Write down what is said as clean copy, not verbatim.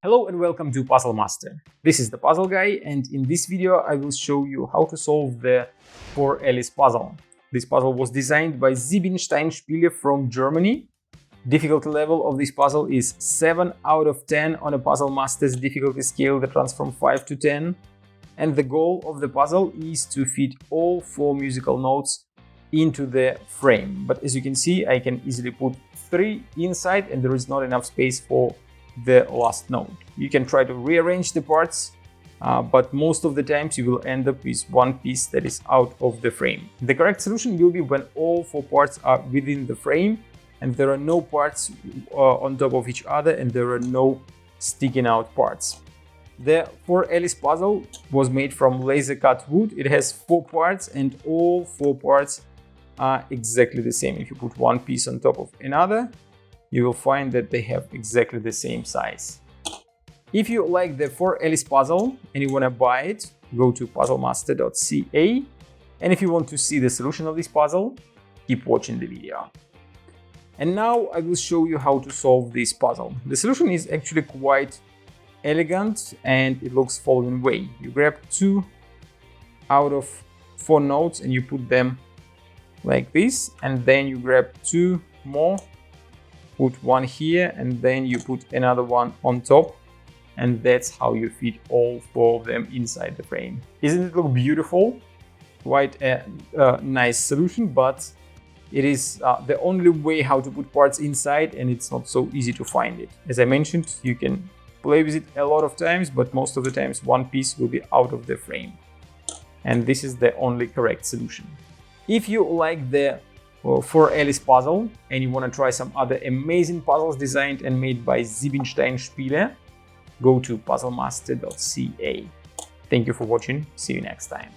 Hello and welcome to Puzzle Master. This is the Puzzle Guy, and in this video I will show you how to solve the 4 Alice puzzle. This puzzle was designed by Siebenstein Spiele from Germany. Difficulty level of this puzzle is 7 out of 10 on a Puzzle Master's difficulty scale that runs from 5 to 10. And the goal of the puzzle is to fit all 4 musical notes into the frame. But as you can see, I can easily put 3 inside and there is not enough space for the last note. You can try to rearrange the parts, but most of the times you will end up with one piece that is out of the frame. The correct solution will be when all 4 parts are within the frame and there are no parts on top of each other and there are no sticking out parts. The 4 Alice puzzle was made from laser cut wood. It has 4 parts and all 4 parts are exactly the same. If you put one piece on top of another, you will find that they have exactly the same size. If you like the 4 Alice puzzle and you want to buy it, go to puzzlemaster.ca. And if you want to see the solution of this puzzle, keep watching the video. And now I will show you how to solve this puzzle. The solution is actually quite elegant and it looks following way. You grab 2 out of 4 notes and you put them like this, and then you grab 2 more, put one here, and then you put another one on top, and that's how you fit all 4 of them inside the frame. Isn't it look beautiful? Quite a nice solution, but it is the only way how to put parts inside, and it's not so easy to find it. As I mentioned, you can play with it a lot of times, but most of the times one piece will be out of the frame. And this is the only correct solution. If you like the 4 Alice puzzle and you want to try some other amazing puzzles designed and made by Siebenstein Spiele, go to puzzlemaster.ca. Thank you for watching. See you next time.